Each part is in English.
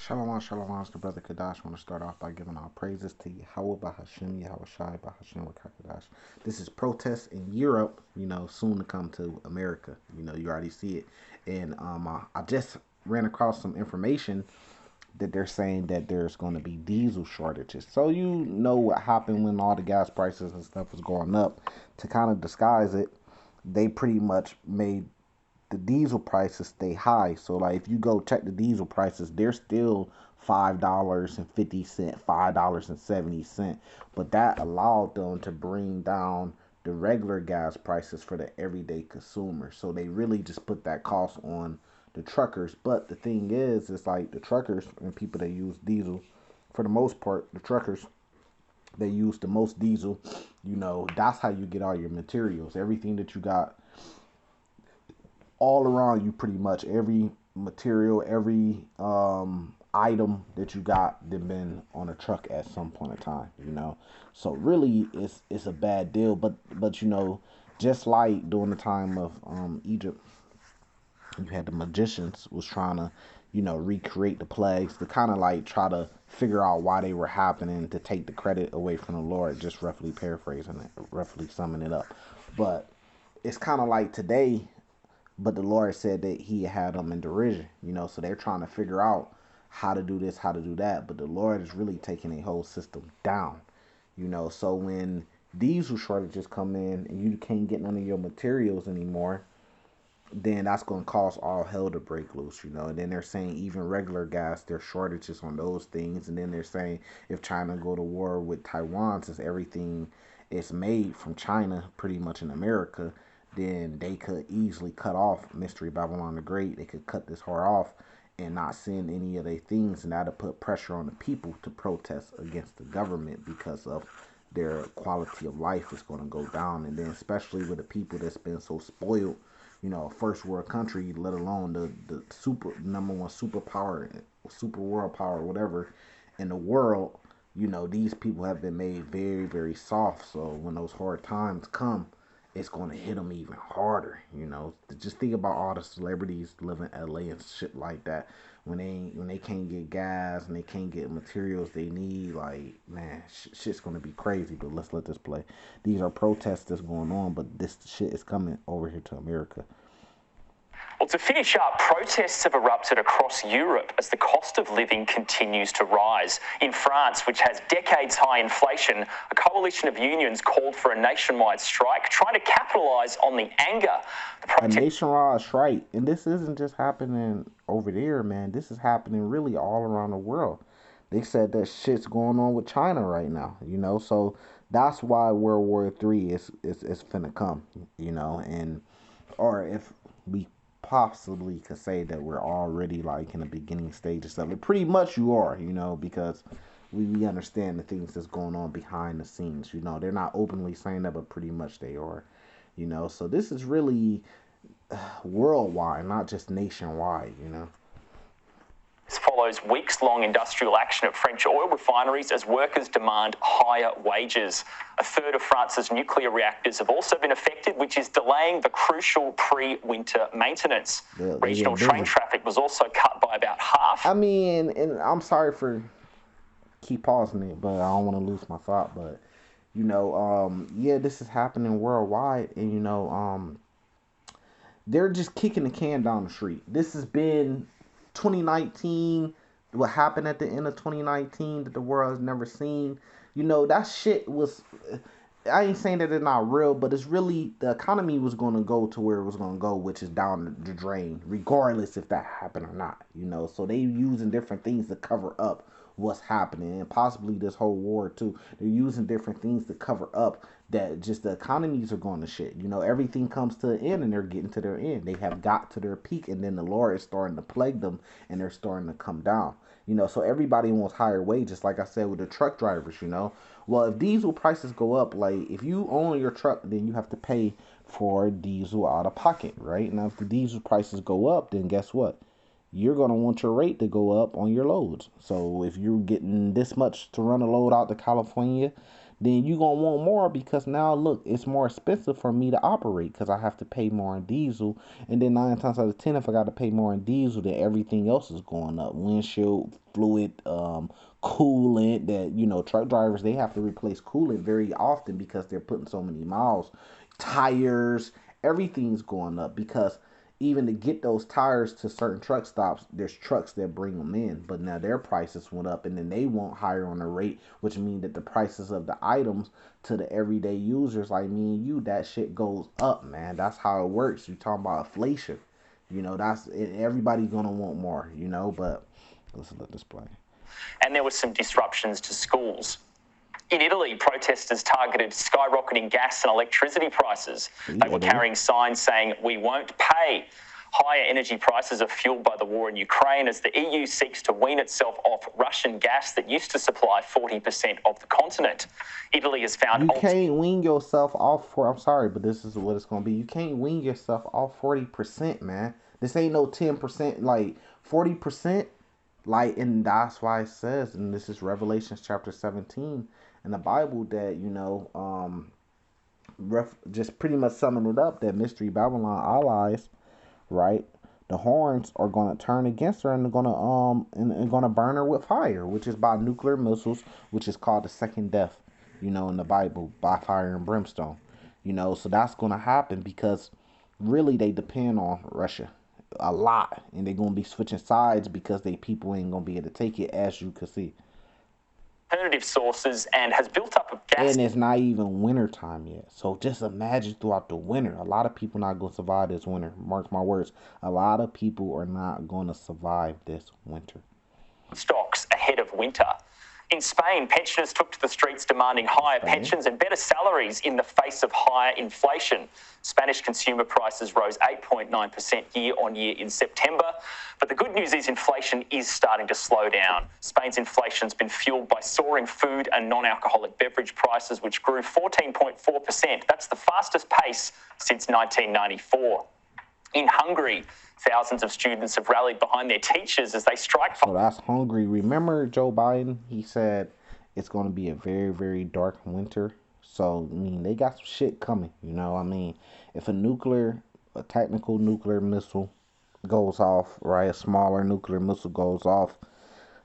Shalom, shalom, it's the brother Kadash. I want to start off by giving our praises to Yahweh Bahashim, Yahweh Shai Bahashim Kadash. This is protests in Europe, soon to come to America. You already see it. And I just ran across some information that they're saying that there's going to be diesel shortages. So you know what happened when all the gas prices and stuff was going up. To kind of disguise it, they pretty much made the diesel prices stay high. So like if you go check the diesel prices, they're still $5.50, $5.70. But that allowed them to bring down the regular gas prices for the everyday consumer. So they really just put that cost on the truckers. But the thing is, it's like the truckers and people that use diesel, for the most part, the truckers, they use the most diesel. That's how you get all your materials. Everything that you got all around you, pretty much every material, every item that you got, they've been on a truck at some point in time. So really it's a bad deal. But just like during the time of Egypt, you had the magicians was trying to recreate the plagues to kind of like try to figure out why they were happening, to take the credit away from the Lord, just roughly paraphrasing it, roughly summing it up. But it's kind of like today, but the Lord said that he had them in derision, so they're trying to figure out how to do this, how to do that. But the Lord is really taking a whole system down, so when diesel shortages come in and you can't get none of your materials anymore, then that's going to cause all hell to break loose, and then they're saying even regular gas, there's shortages on those things. And then they're saying if China go to war with Taiwan, since everything is made from China pretty much in America, then they could easily cut off Mystery Babylon the Great. They could cut this whore off and not send any of their things, and that'll put pressure on the people to protest against the government because of their quality of life is going to go down. And then especially with the people that's been so spoiled, a first world country, let alone the super number one superpower, super world power, whatever, in the world, these people have been made very, very soft. So when those hard times come, it's going to hit them even harder. Just think about all the celebrities living in LA and shit like that. When they can't get gas and they can't get materials they need, like, man, shit's going to be crazy. But let's let this play. These are protests that's going on, but this shit is coming over here to America. Well, to finish up, protests have erupted across Europe as the cost of living continues to rise. In France, which has decades-high inflation, a coalition of unions called for a nationwide strike, trying to capitalise on the anger. A nationwide strike, and this isn't just happening over there, man. This is happening really all around the world. They said that shit's going on with China right now, so that's why World War III is finna come, and or if we possibly could say that we're already like in the beginning stages of it. Pretty much you are, because we understand the things that's going on behind the scenes. They're not openly saying that, but pretty much they are. So this is really worldwide, not just nationwide. This follows weeks-long industrial action at French oil refineries as workers demand higher wages. A third of France's nuclear reactors have also been affected, which is delaying the crucial pre-winter maintenance. Regional train traffic was also cut by about half. I mean, and I'm sorry for keep pausing it, but I don't want to lose my thought. But yeah, this is happening worldwide, and they're just kicking the can down the street. This has been 2019, what happened at the end of 2019 that the world has never seen. That shit was, I ain't saying that it's not real, but it's really, the economy was going to go to where it was going to go, which is down the drain, regardless if that happened or not. So they using different things to cover up what's happening, and possibly this whole war too. They're using different things to cover up that just the economies are going to shit. Everything comes to an end and they're getting to their end. They have got to their peak, and then the Lord is starting to plague them and they're starting to come down. So everybody wants higher wages, like I said with the truck drivers. Well, if diesel prices go up, like if you own your truck, then you have to pay for diesel out of pocket, right? Now if the diesel prices go up, then guess what? You're going to want your rate to go up on your loads. So if you're getting this much to run a load out to California, then you gonna want more because now look, it's more expensive for me to operate because I have to pay more in diesel, and then 9 times out of 10, if I got to pay more in diesel, then everything else is going up. Windshield fluid, coolant. That truck drivers, they have to replace coolant very often because they're putting so many miles. Tires, everything's going up because even to get those tires to certain truck stops, there's trucks that bring them in, but now their prices went up, and then they won't hire on the rate, which means that the prices of the items to the everyday users like me and you, that shit goes up, man. That's how it works. You talking about inflation, that's everybody's gonna want more, but let's let this play. And there were some disruptions to schools. In Italy, protesters targeted skyrocketing gas and electricity prices. They were carrying signs saying, "We won't pay." Higher energy prices are fueled by the war in Ukraine as the EU seeks to wean itself off Russian gas that used to supply 40% of the continent. Italy has found... You can't wean yourself off I'm sorry, but this is what it's going to be. You can't wean yourself off 40%, man. This ain't no 10%, like 40%. Like, and that's why it says, and this is Revelations chapter 17 in the Bible, that, just pretty much summing it up, that Mystery Babylon allies, right? The horns are going to turn against her, and they're going to and going to burn her with fire, which is by nuclear missiles, which is called the second death, in the Bible, by fire and brimstone. So that's going to happen because really they depend on Russia a lot, and they're going to be switching sides because they people ain't going to be able to take it, as you can see. Alternative sources and has built up a gas. And it's not even winter time yet. So just imagine throughout the winter, a lot of people not going to survive this winter. Mark my words. A lot of people are not going to survive this winter. Stocks ahead of winter. In Spain, pensioners took to the streets demanding higher pensions and better salaries in the face of higher inflation. Spanish consumer prices rose 8.9% year on year in September. But the good news is inflation is starting to slow down. Spain's inflation has been fueled by soaring food and non-alcoholic beverage prices, which grew 14.4%. That's the fastest pace since 1994. In Hungary, thousands of students have rallied behind their teachers as they strike. So that's Hungary. Remember Joe Biden? He said it's going to be a very, very dark winter. So, they got some shit coming. If a technical nuclear missile goes off, right? A smaller nuclear missile goes off,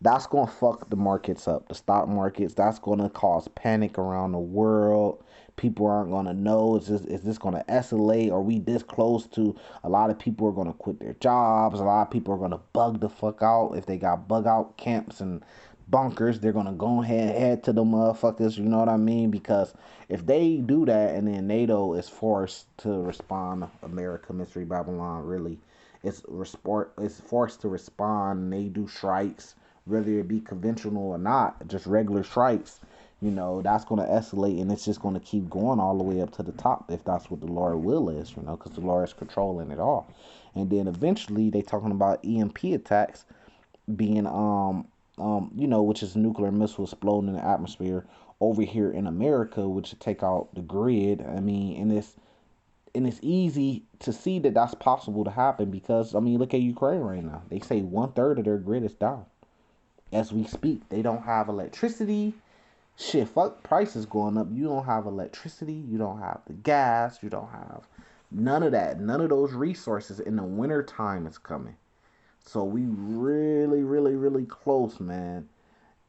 that's going to fuck the markets up, the stock markets. That's going to cause panic around the world. People aren't going to know, is this going to escalate? Are we this close to, a lot of people are going to quit their jobs. A lot of people are going to bug the fuck out. If they got bug out camps and bunkers, they're going to go ahead and head to the motherfuckers, you know what I mean? Because if they do that and then NATO is forced to respond, America, Mystery Babylon, really, it's forced to respond, and they do strikes, whether it be conventional or not, just regular strikes, that's going to escalate, and it's just going to keep going all the way up to the top if that's what the Lord will is, because the Lord is controlling it all. And then eventually they talking about EMP attacks being, which is nuclear missile exploding in the atmosphere over here in America, which would take out the grid. And it's easy to see that that's possible to happen because, look at Ukraine right now. They say 1/3 of their grid is down. As we speak, they don't have electricity. Shit, fuck prices going up. You don't have electricity. You don't have the gas. You don't have none of that. None of those resources in the winter time is coming. So we really, really, really close, man.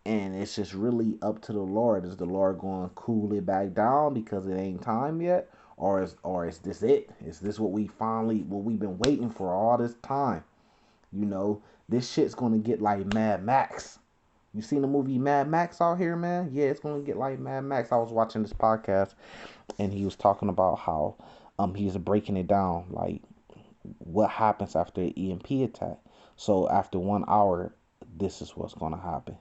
And it's just really up to the Lord. Is the Lord going to cool it back down because it ain't time yet? Or is this it? Is this what we've been waiting for all this time? This shit's going to get like Mad Max. You seen the movie Mad Max out here, man? Yeah, it's going to get like Mad Max. I was watching this podcast, and he was talking about how he's breaking it down, like what happens after an EMP attack. So after 1 hour, this is what's going to happen.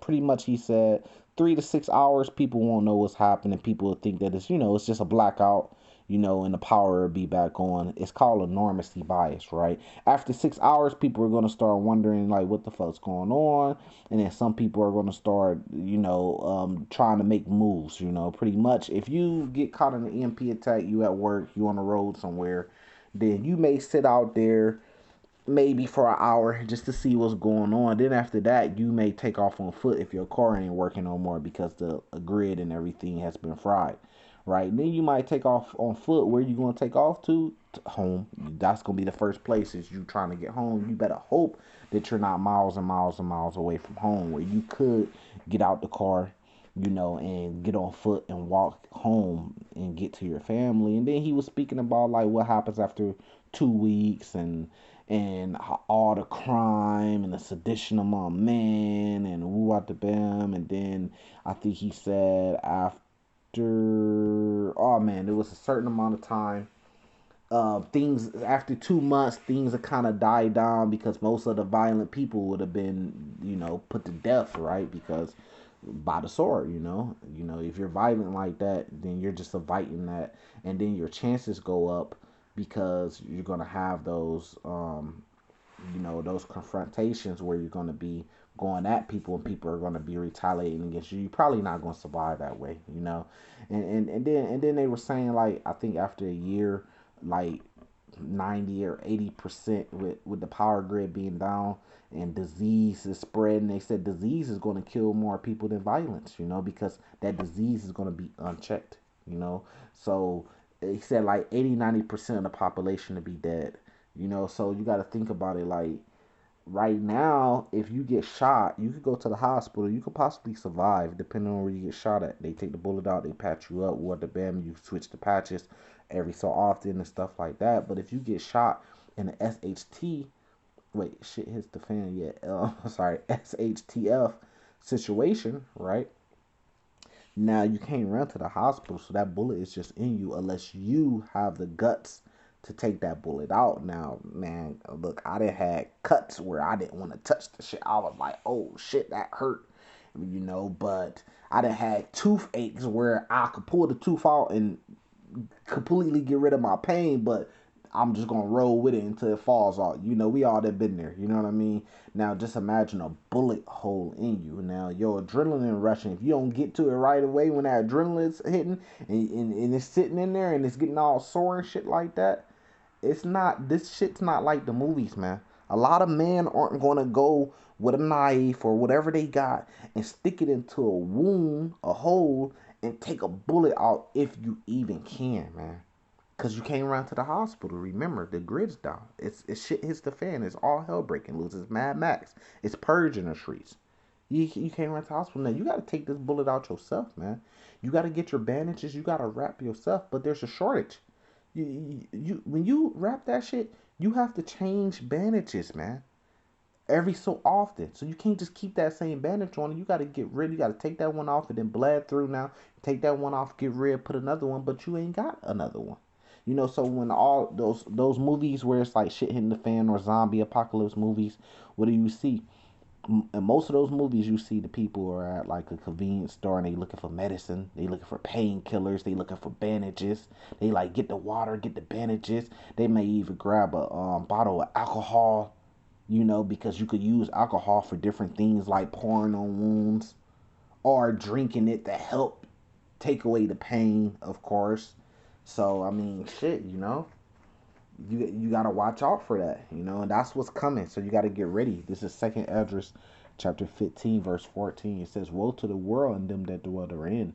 Pretty much he said 3 to 6 hours, people won't know what's happening. People will think that it's just a blackout, and the power will be back on. It's called enormity bias, right? After 6 hours, people are going to start wondering, like, what the fuck's going on? And then some people are going to start, trying to make moves, pretty much. If you get caught in an EMP attack, you at work, you on the road somewhere, then you may sit out there maybe for an hour just to see what's going on. Then after that, you may take off on foot if your car ain't working no more because the grid and everything has been fried, right? Then you might take off on foot. Where you gonna take off to? Home. That's gonna be the first place is you trying to get home. You better hope that you're not miles and miles and miles away from home where you could get out the car, and get on foot and walk home and get to your family. And then he was speaking about like what happens after 2 weeks and all the crime and the sedition among men and woo out the bam. And then I think he said after, oh man, there was a certain amount of time. Things after 2 months, things have kind of died down because most of the violent people would have been, put to death, right? Because by the sword, if you're violent like that, then you're just inviting that, and then your chances go up because you're gonna have those confrontations where you're gonna be going at people and people are gonna be retaliating against you. You're probably not gonna survive that way, and then they were saying like I think after a year, like 90 or 80% with the power grid being down and disease is spreading. They said disease is going to kill more people than violence, because that disease is going to be unchecked, So he said like 80-90% of the population to be dead, So you got to think about it like right now, if you get shot, you could go to the hospital. You could possibly survive, depending on where you get shot at. They take the bullet out, they patch you up, what the bam, you switch the patches every so often and stuff like that. But if you get shot in an SHT, wait, shit hits the fan yet? Sorry, SHTF situation, right? Now you can't run to the hospital, so that bullet is just in you unless you have the guts to take that bullet out. Now, man, look, I done had cuts where I didn't want to touch the shit. I was like, oh shit, that hurt, but I done had toothaches where I could pull the tooth out and completely get rid of my pain, but I'm just gonna roll with it until it falls out. We all that been there. You know what I mean? Now just imagine a bullet hole in you. Now your adrenaline rushing. If you don't get to it right away when that adrenaline's hitting and it's sitting in there and it's getting all sore and shit like that, this shit's not like the movies, man. A lot of men aren't gonna go with a knife or whatever they got and stick it into a wound, a hole, and take a bullet out if you even can, man. Cause you can't run to the hospital. Remember, the grid's down. It's shit hits the fan. It's all hell breaking loose. It's Mad Max. It's Purge in the streets. You can't run to the hospital now. You gotta take this bullet out yourself, man. You gotta get your bandages. You gotta wrap yourself. But there's a shortage. You when you wrap that shit, you have to change bandages, man, every so often. So you can't just keep that same bandage on. You got to get rid. You got to take that one off and then bled through. Now take that one off, get rid, put another one, but you ain't got another one. So when all those movies where it's like shit hitting the fan or zombie apocalypse movies, what do you see? In most of those movies, you see the people are at like a convenience store and they looking for medicine. They looking for painkillers. They looking for bandages. They like get the water, get the bandages. They may even grab a bottle of alcohol, because you could use alcohol for different things like pouring on wounds or drinking it to help take away the pain, of course. So I mean, shit, you gotta watch out for that, and that's what's coming. So you gotta get ready. This is Second Esdras, chapter 15, verse 14. It says, "Woe to the world and them that dwell therein,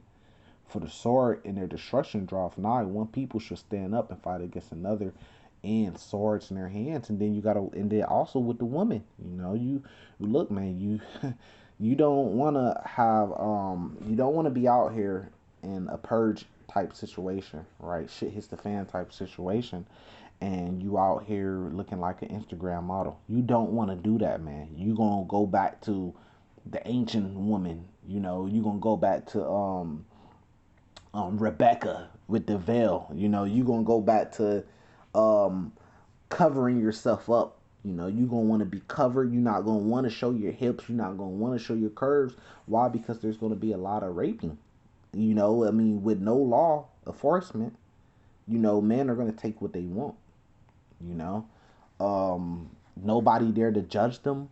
for the sword and their destruction draweth nigh. One people shall stand up and fight against another, and swords in their hands." And then and then also with the woman, you look, man, you you don't want to have you don't want to be out here in a purge type situation, right? Shit hits the fan type situation, and you out here looking like an Instagram model. You don't want to do that, man. You gonna go back to the ancient woman. You gonna go back to Rebecca with the veil. You gonna go back to um, covering yourself up. You gonna want to be covered. You're not gonna want to show your hips. You're not gonna want to show your curves. Why? Because there's gonna be a lot of raping. I mean, with no law enforcement, men are gonna take what they want. You know, Nobody there to judge them,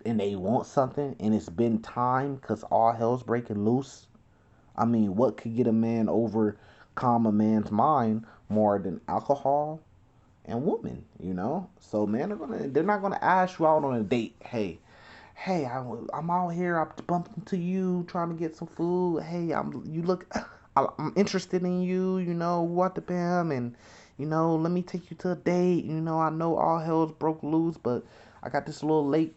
and they want something, and it's been time because all hell's breaking loose. I mean, what could get a man over calm a man's mind more than alcohol and woman, you know. So men they're not gonna ask you out on a date. Hey, I'm out here. I bumped into you trying to get some food. Hey, you look, I'm interested in you. You know what the bam, and you know let me take you to a date. You know I know all hell's broke loose, but I got this little lake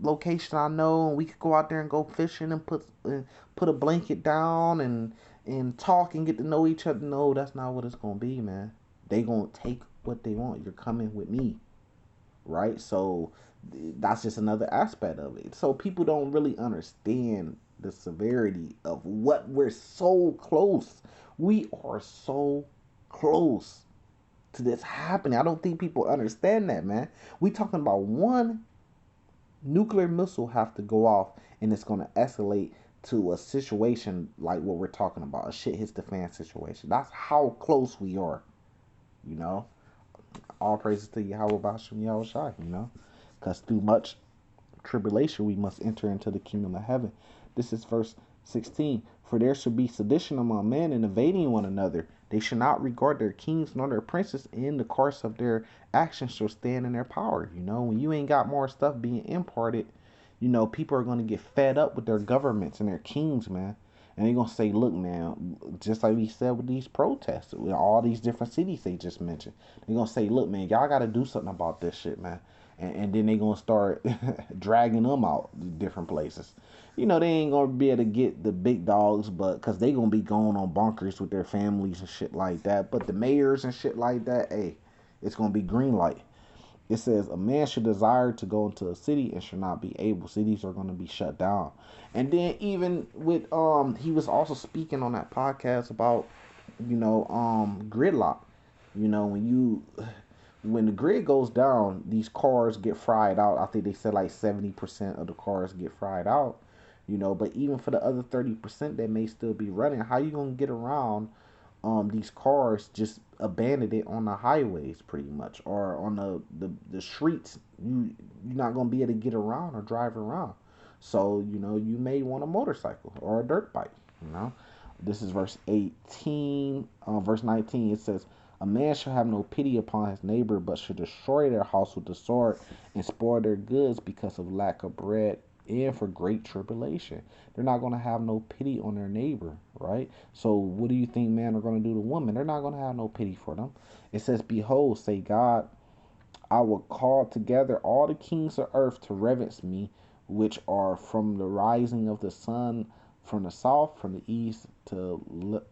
location I know, and we could go out there and go fishing and put a blanket down and talk and get to know each other. No, that's not what it's gonna be, man. They gonna take what they want. You're coming with me, right? So that's just another aspect of it. So people don't really understand the severity of what we're so close. We are so close to this happening. I don't think people understand that, man. We talking about one nuclear missile have to go off and it's going to escalate to a situation like what we're talking about, a shit hits the fan situation. That's how close we are, you know. All praises to Yahweh Bashem Yahweh Shai, you know, because through much tribulation we must enter into the kingdom of heaven. This is verse 16. For there should be sedition among men and invading one another. They should not regard their kings nor their princes, in the course of their actions shall stand in their power. You know, when you ain't got more stuff being imparted, you know, people are going to get fed up with their governments and their kings, man. And they're going to say, look, man, just like we said with these protests, with all these different cities they just mentioned, they're going to say, look, man, y'all got to do something about this shit, man. And then they're going to start dragging them out to different places. You know, they ain't going to be able to get the big dogs, but because they going to be going on bonkers with their families and shit like that. But the mayors and shit like that, hey, it's going to be green light. It says a man should desire to go into a city and should not be able. Cities are going to be shut down. And then even with he was also speaking on that podcast about, you know, gridlock. You know, when the grid goes down, these cars get fried out. I think they said like 70% of the cars get fried out. You know, but even for the other 30% that may still be running, how you gonna get around these cars just abandoned it on the highways pretty much, or on the streets? You're not gonna be able to get around or drive around. So you know you may want a motorcycle or a dirt bike. You know, this is verse 18. Verse 19 it says, a man shall have no pity upon his neighbor, but should destroy their house with the sword and spoil their goods because of lack of bread and for great tribulation. They're not going to have no pity on their neighbor, right? So what do you think men are going to do to women? They're not going to have no pity for them. It says, behold, say God, I will call together all the kings of earth to reverence me, which are from the rising of the sun from the south, from the east to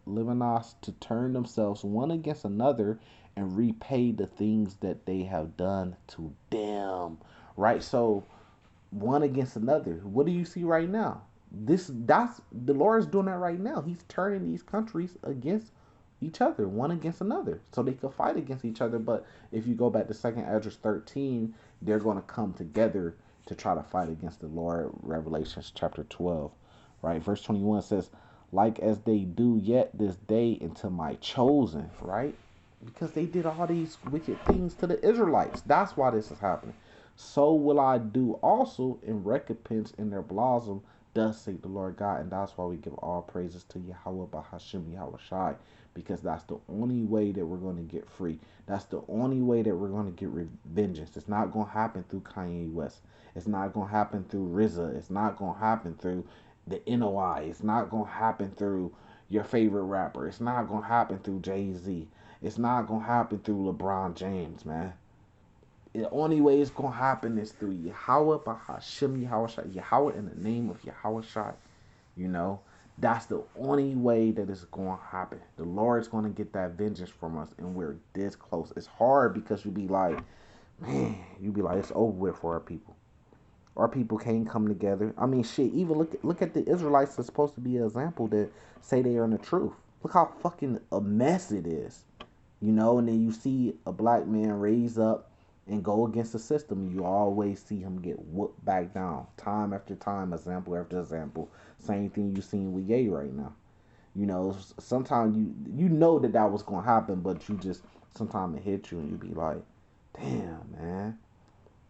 Libanos, to turn themselves one against another and repay the things that they have done to them. Right? So one against another. What do you see right now? That's the Lord is doing that right now. He's turning these countries against each other, one against another, so they could fight against each other. But if you go back to 2nd Esdras 13, they're going to come together to try to fight against the Lord. Revelations chapter 12, right? Verse 21 says, like as they do yet this day unto my chosen, right? Because they did all these wicked things to the Israelites. That's why this is happening. So will I do also in recompense in their blossom, thus say the Lord God. And that's why we give all praises to Yahweh Bahashim Yahweh Shai, because that's the only way that we're going to get free. That's the only way that we're going to get vengeance. It's not going to happen through Kanye West. It's not going to happen through RZA. It's not going to happen through the NOI. It's not going to happen through your favorite rapper. It's not going to happen through Jay-Z. It's not going to happen through LeBron James, man. The only way it's going to happen is through Yahweh Bahashim Yahweh Shai. Yahweh in the name of Yahweh Shai. You know, that's the only way that it's going to happen. The Lord's going to get that vengeance from us, and we're this close. It's hard because you be like, man, you be like, it's over with for our people. Our people can't come together. I mean, shit, even look at the Israelites that's supposed to be an example that say they are in the truth. Look how fucking a mess it is. You know, and then you see a black man raise up and go against the system. You always see him get whooped back down. Time after time, example after example. Same thing you seen with Ye right now. You know, sometimes you know that was going to happen, but you just, sometimes it hits you and you be like, damn, man.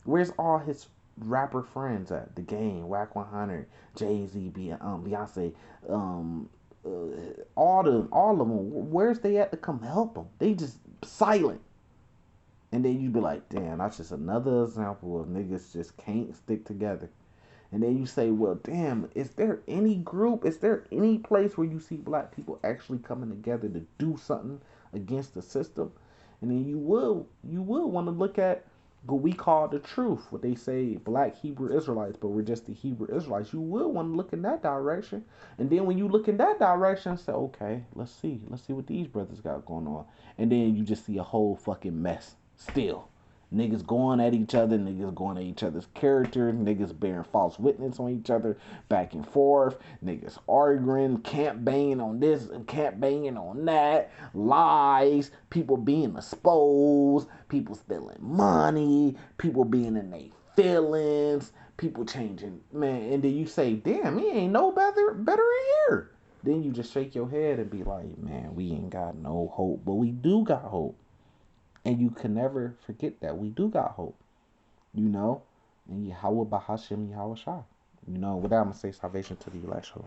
Where's all his rapper friends at? The Game, Whack 100, Jay-Z, Beyonce, all of them. Where's they at to come help them? They just silent. And then you be like, damn, that's just another example of niggas just can't stick together. And then you say, well, damn, is there any group, is there any place where you see black people actually coming together to do something against the system? And then you will want to look at what we call the truth, what they say, black Hebrew Israelites, but we're just the Hebrew Israelites. You will want to look in that direction. And then when you look in that direction, say, okay, let's see what these brothers got going on. And then you just see a whole fucking mess still. Niggas going at each other, niggas going at each other's character, niggas bearing false witness on each other, back and forth, niggas arguing, camp banging on this and camp banging on that, lies, people being exposed, people stealing money, people being in their feelings, people changing, man, and then you say, damn, he ain't no better in here. Then you just shake your head and be like, man, we ain't got no hope, but we do got hope. And you can never forget that we do got hope, you know? And Yahweh Bahashim Yahweh Shah. You know, with that, I'm going to say salvation to the election.